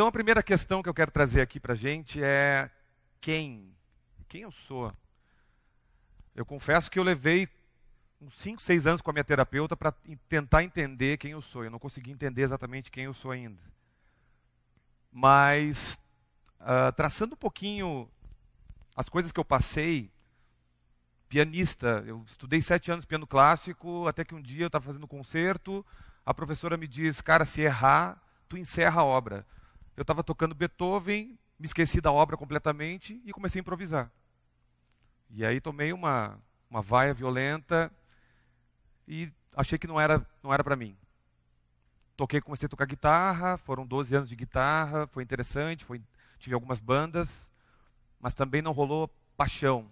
Então a primeira questão que eu quero trazer aqui para a gente é quem eu sou. Eu confesso que eu levei uns 5, 6 anos com a minha terapeuta para tentar entender quem eu sou. Eu não consegui entender exatamente quem eu sou ainda. Mas, traçando um pouquinho as coisas que eu passei, pianista, eu estudei 7 anos piano clássico, até que um dia eu estava fazendo um concerto, a professora me diz, cara, se errar, tu encerra a obra. Eu estava tocando Beethoven, me esqueci da obra completamente e comecei a improvisar. E aí tomei uma vaia violenta e achei que não era para mim. Comecei a tocar guitarra, foram 12 anos de guitarra, foi interessante, tive algumas bandas, mas também não rolou paixão.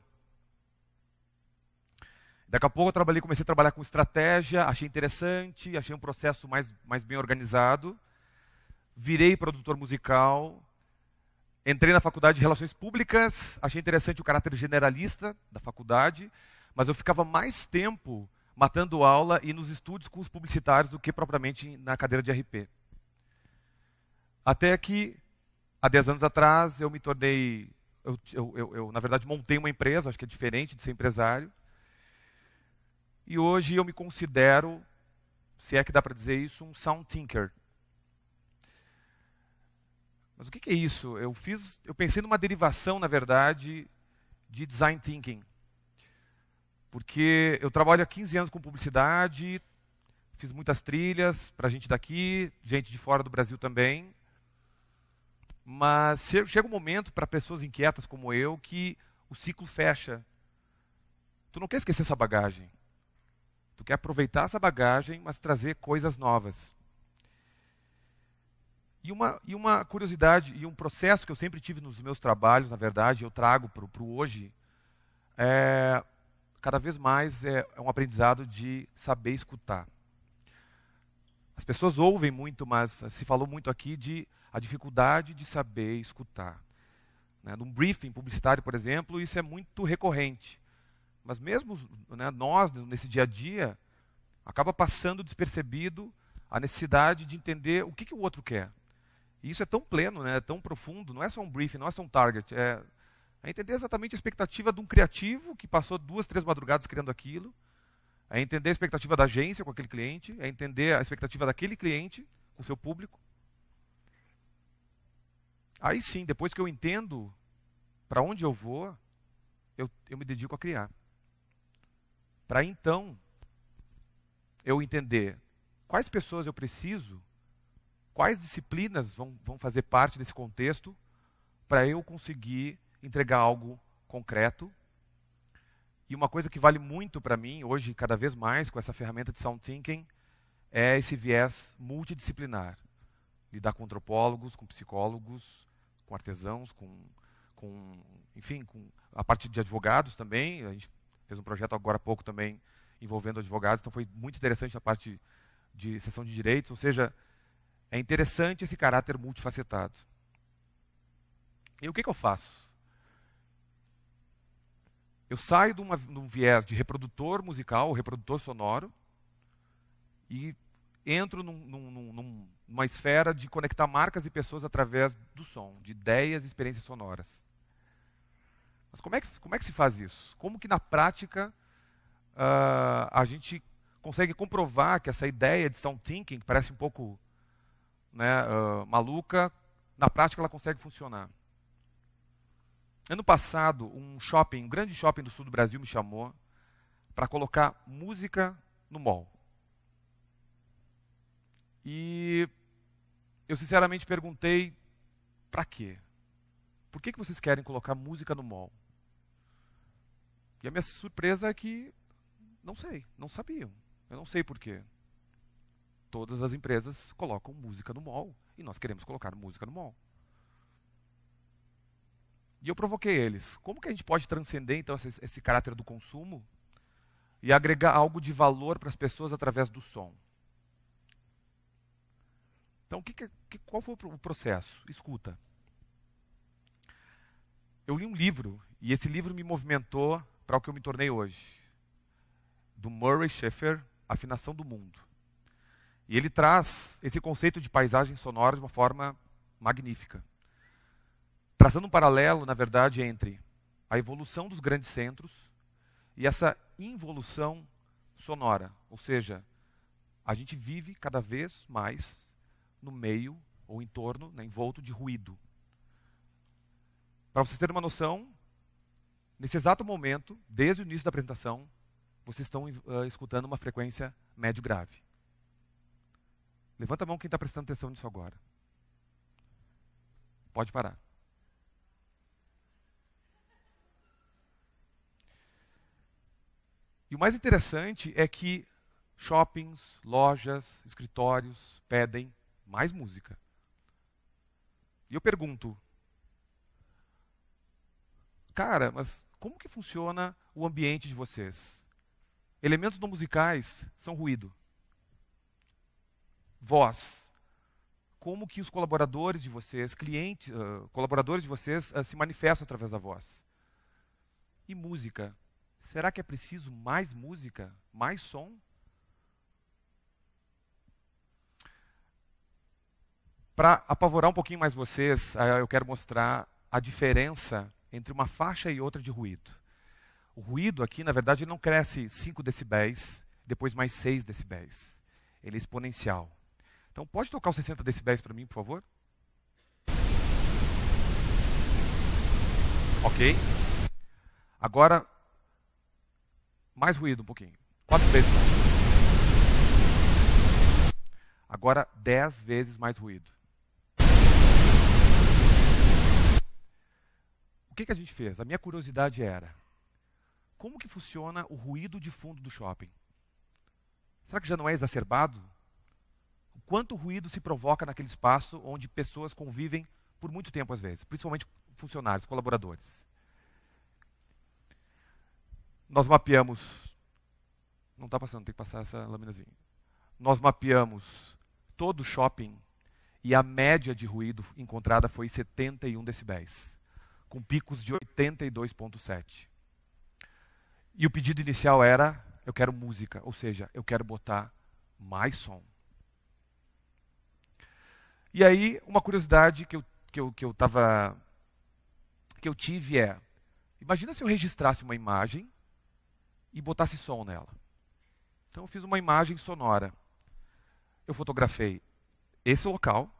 Daqui a pouco comecei a trabalhar com estratégia, achei interessante, achei um processo mais bem organizado. Virei produtor musical, entrei na faculdade de Relações Públicas, achei interessante o caráter generalista da faculdade, mas eu ficava mais tempo matando aula e nos estúdios com os publicitários do que propriamente na cadeira de RP. Até que, há 10 anos atrás, eu me tornei... Eu, na verdade, montei uma empresa, acho que é diferente de ser empresário. E hoje eu me considero, se é que dá para dizer isso, um sound thinker. Mas o que é isso? Eu pensei numa derivação, na verdade, de design thinking. Porque eu trabalho há 15 anos com publicidade, fiz muitas trilhas para gente daqui, gente de fora do Brasil também. Mas chega um momento para pessoas inquietas como eu que o ciclo fecha. Tu não quer esquecer essa bagagem. Tu quer aproveitar essa bagagem, mas trazer coisas novas. E uma curiosidade e um processo que eu sempre tive nos meus trabalhos, na verdade, eu trago para o hoje, cada vez mais é um aprendizado de saber escutar. As pessoas ouvem muito, mas se falou muito aqui de a dificuldade de saber escutar. Num briefing publicitário, por exemplo, isso é muito recorrente. Mas mesmo nós, nesse dia a dia, acaba passando despercebido a necessidade de entender o que o outro quer. E isso é tão pleno, é tão profundo, não é só um briefing, não é só um target, é entender exatamente a expectativa de um criativo que passou 2, 3 madrugadas criando aquilo, é entender a expectativa da agência com aquele cliente, é entender a expectativa daquele cliente com o seu público. Aí sim, depois que eu entendo para onde eu vou, eu me dedico a criar. Para então eu entender quais pessoas eu preciso, quais disciplinas vão fazer parte desse contexto para eu conseguir entregar algo concreto. E uma coisa que vale muito para mim, hoje cada vez mais, com essa ferramenta de Sound Thinking, é esse viés multidisciplinar. Lidar com antropólogos, com psicólogos, com artesãos, enfim, com a parte de advogados também. A gente fez um projeto agora há pouco também envolvendo advogados, então foi muito interessante a parte de seção de direitos, ou seja, é interessante esse caráter multifacetado. E o que eu faço? Eu saio de um viés de reprodutor musical, reprodutor sonoro, e entro numa esfera de conectar marcas e pessoas através do som, de ideias e experiências sonoras. Mas como é que se faz isso? Como que na prática a gente consegue comprovar que essa ideia de sound thinking, que parece um pouco maluca, na prática ela consegue funcionar? Ano passado, um grande shopping do sul do Brasil me chamou para colocar música no mall. E eu sinceramente perguntei, para quê? Por que vocês querem colocar música no mall? E a minha surpresa é que não sei, não sabiam. Eu não sei por quê. Todas as empresas colocam música no mall e nós queremos colocar música no mall. E eu provoquei eles. Como que a gente pode transcender então esse caráter do consumo e agregar algo de valor para as pessoas através do som? Então, qual foi o processo? Escuta. Eu li um livro, e esse livro me movimentou para o que eu me tornei hoje. Do Murray Schafer, Afinação do Mundo. E ele traz esse conceito de paisagem sonora de uma forma magnífica. Traçando um paralelo, na verdade, entre a evolução dos grandes centros e essa involução sonora. Ou seja, a gente vive cada vez mais no meio ou em torno, né, envolto de ruído. Para vocês terem uma noção, nesse exato momento, desde o início da apresentação, vocês estão escutando uma frequência médio-grave. Levanta a mão quem está prestando atenção nisso agora. Pode parar. E o mais interessante é que shoppings, lojas, escritórios pedem mais música. E eu pergunto, cara, mas como que funciona o ambiente de vocês? Elementos não musicais são ruído. Voz. Como que os colaboradores de vocês, clientes, colaboradores de vocês se manifestam através da voz? E música. Será que é preciso mais música? Mais som? Para apavorar um pouquinho mais vocês, eu quero mostrar a diferença entre uma faixa e outra de ruído. O ruído aqui, na verdade, não cresce 5 decibéis, depois mais 6 decibéis. Ele é exponencial. Então, pode tocar os 60 decibéis para mim, por favor? Ok. Agora, mais ruído um pouquinho. 4 vezes mais. Agora, 10 vezes mais ruído. O que a gente fez? A minha curiosidade era, como que funciona o ruído de fundo do shopping? Será que já não é exacerbado? O quanto ruído se provoca naquele espaço onde pessoas convivem por muito tempo às vezes, principalmente funcionários, colaboradores. Nós mapeamos, não está passando, tem que passar essa laminazinha. Nós mapeamos todo o shopping e a média de ruído encontrada foi 71 decibéis, com picos de 82,7. E o pedido inicial era, eu quero música, ou seja, eu quero botar mais som. E aí, uma curiosidade que eu tive é, imagina se eu registrasse uma imagem e botasse som nela. Então eu fiz uma imagem sonora. Eu fotografei esse local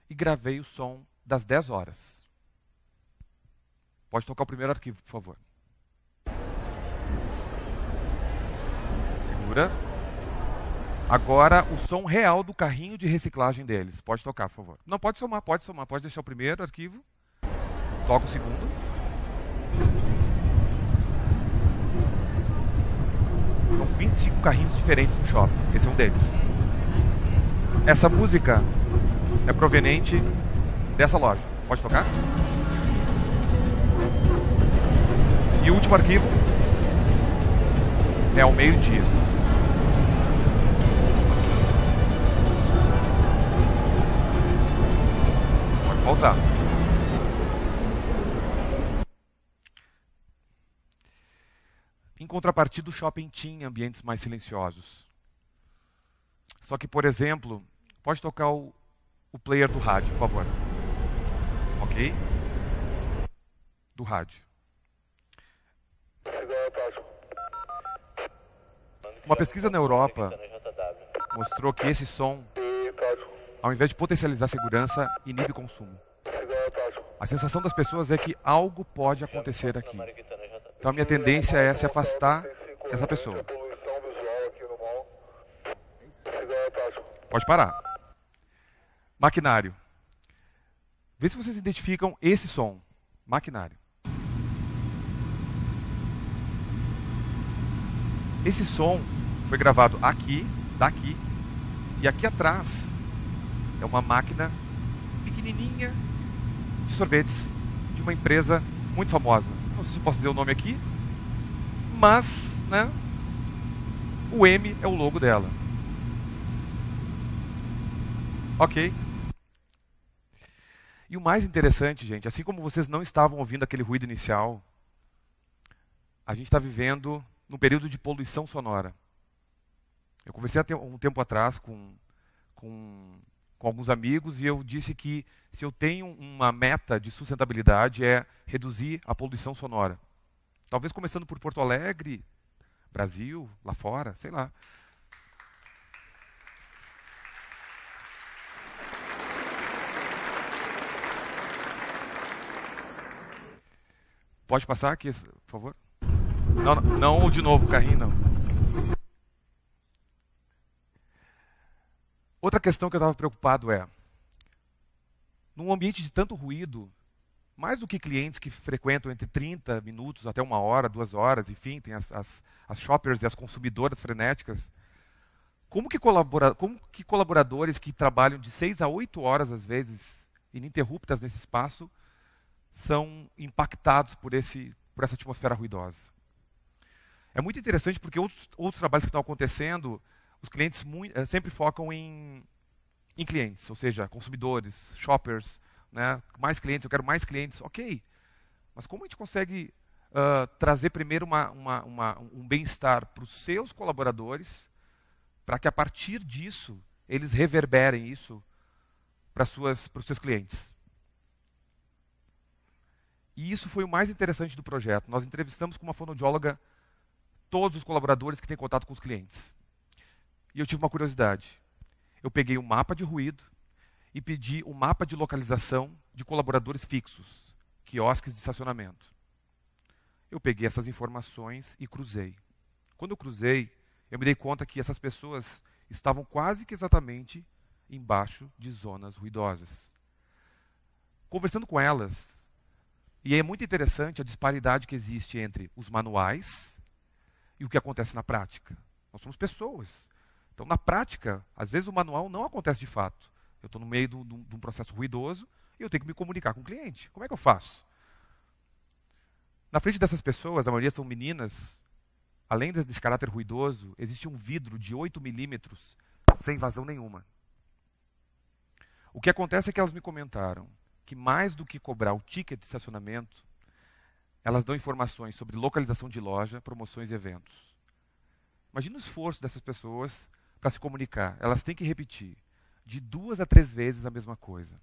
e gravei o som das 10 horas. Pode tocar o primeiro arquivo, por favor. Segura. Agora o som real do carrinho de reciclagem deles. Pode tocar, por favor. Não, pode somar. Pode deixar o primeiro arquivo. Toca o segundo. São 25 carrinhos diferentes no shopping. Esse é um deles. Essa música é proveniente dessa loja. Pode tocar? E o último arquivo é ao meio-dia. Pode voltar. Em contrapartida, o shopping tinha ambientes mais silenciosos. Só que, por exemplo, pode tocar o player do rádio, por favor. Ok? Do rádio. Uma pesquisa na Europa mostrou que esse som, ao invés de potencializar a segurança, inibe consumo. A sensação das pessoas é que algo pode acontecer aqui. Então a minha tendência é se afastar dessa pessoa. Pode parar. Maquinário. Vê se vocês identificam esse som. Maquinário. Esse som foi gravado aqui, daqui, e aqui atrás é uma máquina pequenininha de sorvetes de uma empresa muito famosa. Não sei se eu posso dizer o nome aqui, mas, né, o M é o logo dela. Ok? E o mais interessante, gente, assim como vocês não estavam ouvindo aquele ruído inicial, a gente está vivendo num período de poluição sonora. Eu conversei um tempo atrás com com alguns amigos e eu disse que se eu tenho uma meta de sustentabilidade é reduzir a poluição sonora. Talvez começando por Porto Alegre, Brasil, lá fora, sei lá. Pode passar aqui, por favor? Não, não de novo, o carrinho não. Outra questão que eu estava preocupado é, num ambiente de tanto ruído, mais do que clientes que frequentam entre 30 minutos até 1 hora, 2 horas, enfim, tem as shoppers e as consumidoras frenéticas, como que colaboradores que trabalham de 6 a 8 horas, às vezes, ininterruptas nesse espaço, são impactados por essa atmosfera ruidosa? É muito interessante porque outros trabalhos que estão acontecendo, os clientes sempre focam em clientes, ou seja, consumidores, shoppers, né? Mais clientes, eu quero mais clientes, ok. Mas como a gente consegue trazer primeiro um bem-estar para os seus colaboradores, para que a partir disso eles reverberem isso para os seus clientes? E isso foi o mais interessante do projeto. Nós entrevistamos com uma fonoaudióloga todos os colaboradores que têm contato com os clientes. E eu tive uma curiosidade. Eu peguei um mapa de ruído e pedi um mapa de localização de colaboradores fixos, quiosques de estacionamento. Eu peguei essas informações e cruzei. Quando eu cruzei, eu me dei conta que essas pessoas estavam quase que exatamente embaixo de zonas ruidosas. Conversando com elas, e é muito interessante a disparidade que existe entre os manuais e o que acontece na prática. Nós somos pessoas. Então, na prática, às vezes o manual não acontece de fato. Eu estou no meio de um processo ruidoso e eu tenho que me comunicar com o cliente. Como é que eu faço? Na frente dessas pessoas, a maioria são meninas, além desse caráter ruidoso, existe um vidro de 8 milímetros sem vazão nenhuma. O que acontece é que elas me comentaram que mais do que cobrar o ticket de estacionamento, elas dão informações sobre localização de loja, promoções e eventos. Imagina o esforço dessas pessoas para se comunicar. Elas têm que repetir de 2 a 3 vezes a mesma coisa.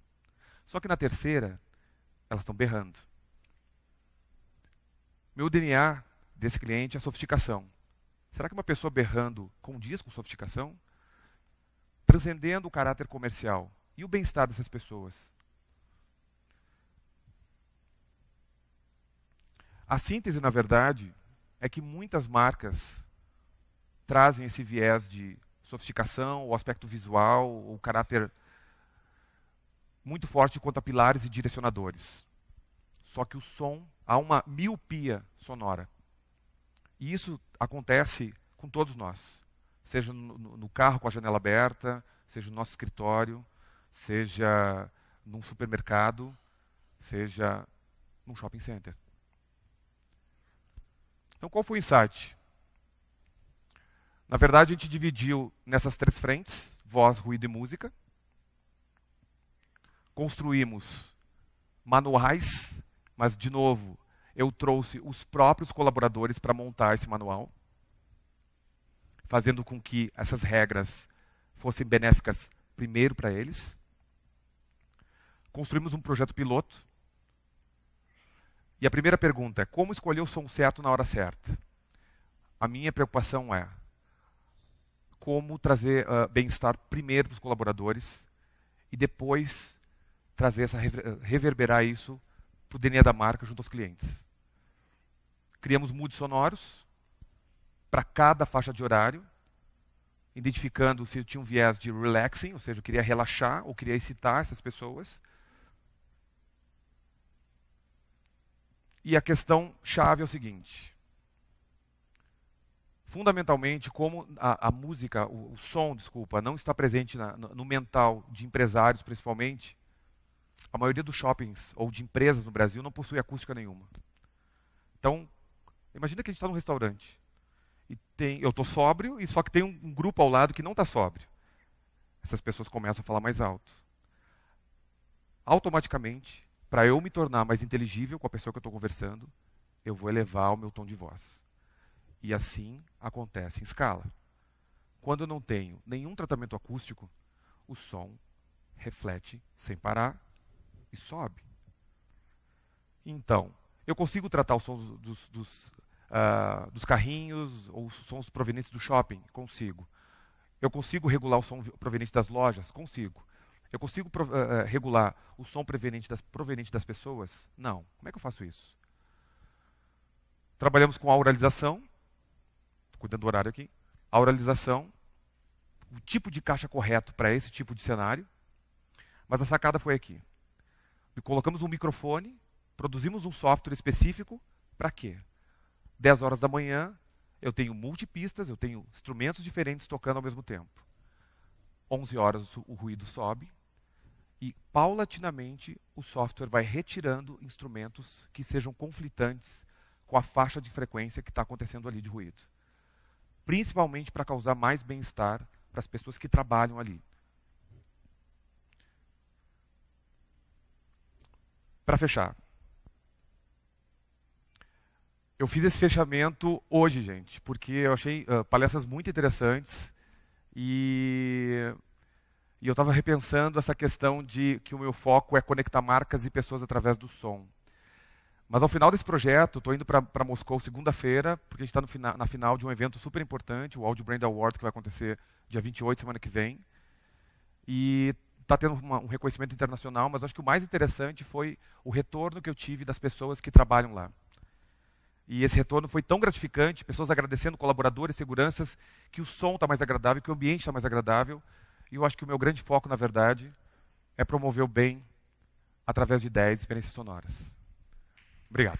Só que na terceira, elas estão berrando. Meu DNA desse cliente é sofisticação. Será que uma pessoa berrando condiz com sofisticação? Transcendendo o caráter comercial e o bem-estar dessas pessoas. A síntese, na verdade, é que muitas marcas trazem esse viés de sofisticação, o aspecto visual, o caráter muito forte quanto a pilares e direcionadores. Só que o som, há uma miopia sonora. E isso acontece com todos nós. Seja no carro com a janela aberta, seja no nosso escritório, seja num supermercado, seja num shopping center. Então, qual foi o insight? Na verdade, a gente dividiu nessas 3 frentes, voz, ruído e música. Construímos manuais, mas, de novo, eu trouxe os próprios colaboradores para montar esse manual, fazendo com que essas regras fossem benéficas primeiro para eles. Construímos um projeto piloto. E a primeira pergunta é, como escolher o som certo na hora certa? A minha preocupação é como trazer bem-estar primeiro para os colaboradores e depois trazer reverberar isso para o DNA da marca junto aos clientes. Criamos moods sonoros para cada faixa de horário, identificando se tinha um viés de relaxing, ou seja, eu queria relaxar ou queria excitar essas pessoas. E a questão chave é o seguinte. Fundamentalmente, como a música, o som, desculpa, não está presente no mental de empresários, principalmente, a maioria dos shoppings ou de empresas no Brasil não possui acústica nenhuma. Então, imagina que a gente está num restaurante. E eu estou sóbrio, e só que tem um grupo ao lado que não está sóbrio. Essas pessoas começam a falar mais alto. Automaticamente, para eu me tornar mais inteligível com a pessoa que eu estou conversando, eu vou elevar o meu tom de voz. E assim acontece em escala. Quando eu não tenho nenhum tratamento acústico, o som reflete sem parar e sobe. Então, eu consigo tratar os sons dos carrinhos ou os sons provenientes do shopping? Consigo. Eu consigo regular o som proveniente das lojas? Consigo. Eu consigo regular o som proveniente das pessoas? Não. Como é que eu faço isso? Trabalhamos com a auralização, cuidando do horário aqui, a auralização, o tipo de caixa correto para esse tipo de cenário, mas a sacada foi aqui. Colocamos um microfone, produzimos um software específico, para quê? 10 horas da manhã, eu tenho multipistas, eu tenho instrumentos diferentes tocando ao mesmo tempo. 11 horas o ruído sobe e, paulatinamente, o software vai retirando instrumentos que sejam conflitantes com a faixa de frequência que está acontecendo ali de ruído. Principalmente para causar mais bem-estar para as pessoas que trabalham ali. Para fechar. Eu fiz esse fechamento hoje, gente, porque eu achei palestras muito interessantes e eu estava repensando essa questão de que o meu foco é conectar marcas e pessoas através do som. Mas ao final desse projeto, estou indo para Moscou segunda-feira, porque a gente está na final de um evento super importante, o Audio Brand Awards, que vai acontecer dia 28, semana que vem. E está tendo um reconhecimento internacional, mas acho que o mais interessante foi o retorno que eu tive das pessoas que trabalham lá. E esse retorno foi tão gratificante, pessoas agradecendo, colaboradores, seguranças, que o som está mais agradável, que o ambiente está mais agradável. E eu acho que o meu grande foco, na verdade, é promover o bem através de 10 experiências sonoras. Obrigado.